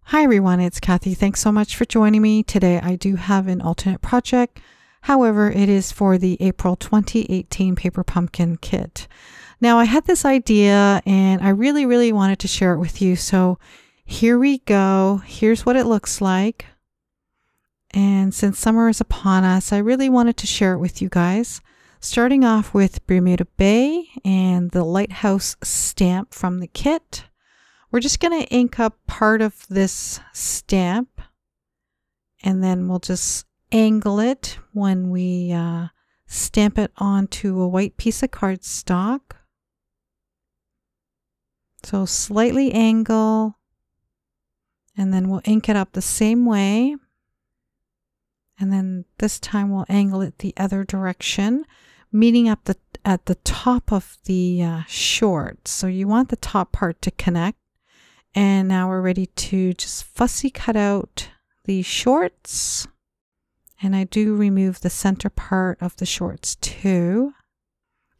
Hi everyone, it's Kathie. Thanks so much for joining me. Today I do have an alternate project. However, it is for the April 2018 Paper Pumpkin Kit. Now I had this idea and I really wanted to share it with you. So here we go. Here's what it looks like. And since summer is upon us, I really wanted to share it with you guys. Starting off with Bermuda Bay and the Lighthouse stamp from the kit. We're just going to ink up part of this stamp and then we'll just angle it when we stamp it onto a white piece of cardstock. So slightly angle and then we'll ink it up the same way. And then this time we'll angle it the other direction, meeting up at the top of the short. So you want the top part to connect. And now we're ready to just fussy cut out the shorts. And I do remove the center part of the shorts too.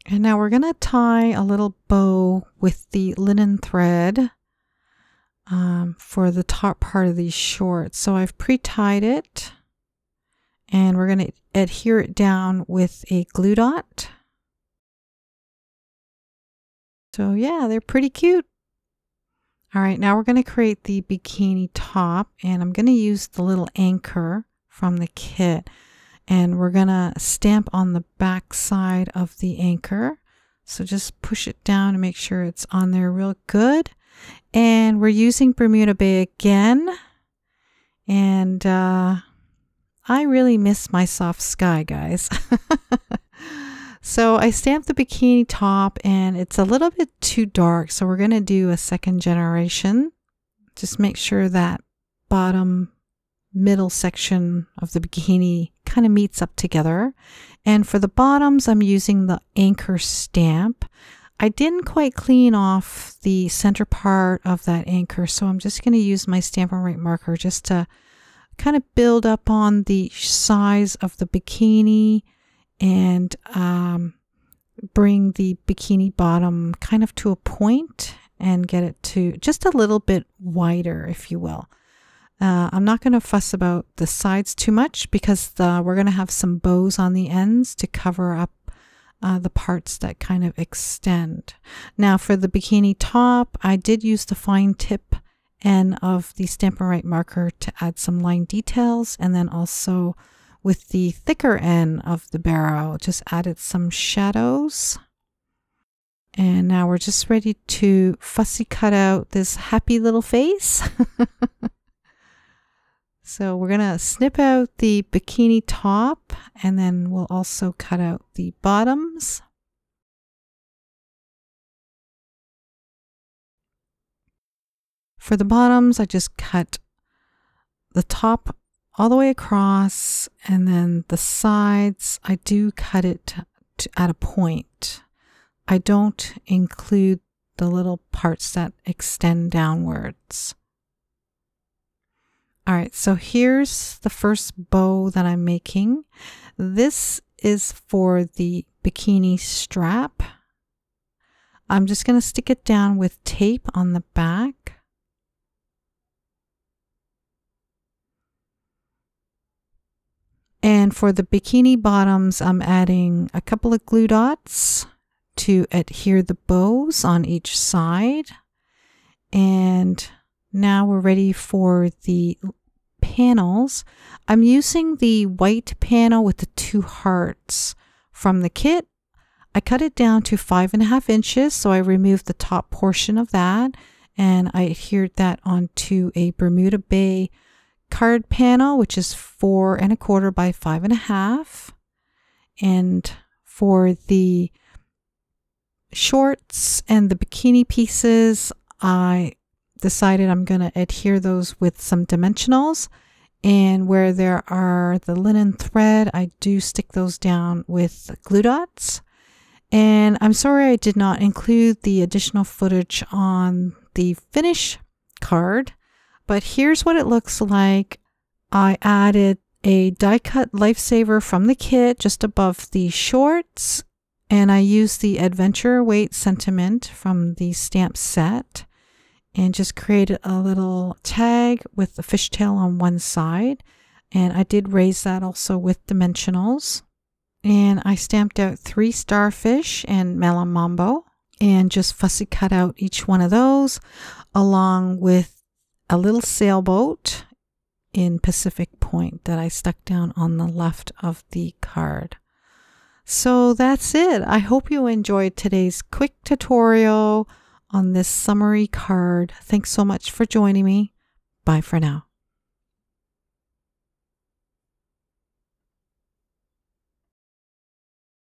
And now we're going to tie a little bow with the linen thread for the top part of these shorts. So I've pre-tied it. And we're going to adhere it down with a glue dot. So yeah, they're pretty cute. All right, now we're going to create the bikini top, and I'm going to use the little anchor from the kit, and we're going to stamp on the back side of the anchor. So just push it down to make sure it's on there real good. And we're using Bermuda Bay again, and I really miss my soft sky, guys. So I stamped the bikini top and it's a little bit too dark. So we're going to do a second generation. Just make sure that bottom middle section of the bikini kind of meets up together. And for the bottoms, I'm using the anchor stamp. I didn't quite clean off the center part of that anchor. So I'm just going to use my Stampin' Right marker just to kind of build up on the size of the bikini and bring the bikini bottom kind of to a point and get it to just a little bit wider, if you will. I'm not going to fuss about the sides too much because we're going to have some bows on the ends to cover up the parts that kind of extend. Now for the bikini top, I did use the fine tip end of the Stampin' Right marker to add some line details, and then also with the thicker end of the barrel, just added some shadows. And now we're just ready to fussy cut out this happy little face. So we're gonna snip out the bikini top, and then we'll also cut out the bottoms. For the bottoms, I just cut the top all the way across, and then the sides, I do cut it at a point. I don't include the little parts that extend downwards. All right, so here's the first bow that I'm making. This is for the bikini strap. I'm just going to stick it down with tape on the back. And for the bikini bottoms, I'm adding a couple of glue dots to adhere the bows on each side. And now we're ready for the panels. I'm using the white panel with the 2 hearts from the kit. I cut it down to 5.5 inches, so I removed the top portion of that, and I adhered that onto a Bermuda Bay card panel, which is 4 1/4 by 5.5. And for the shorts and the bikini pieces, I decided I'm going to adhere those with some dimensionals. And where there are the linen thread, I do stick those down with glue dots. And I'm sorry I did not include the additional footage on the finish card. But here's what it looks like. I added a die cut lifesaver from the kit just above the shorts, and I used the adventure weight sentiment from the stamp set. and just created a little tag with the fishtail on one side. And I did raise that also with dimensionals. And I stamped out 3 starfish and melon mambo and just fussy cut out each one of those, along with a little sailboat in Pacific Point that I stuck down on the left of the card. So that's it. I hope you enjoyed today's quick tutorial on this summary card. Thanks so much for joining me. Bye for now.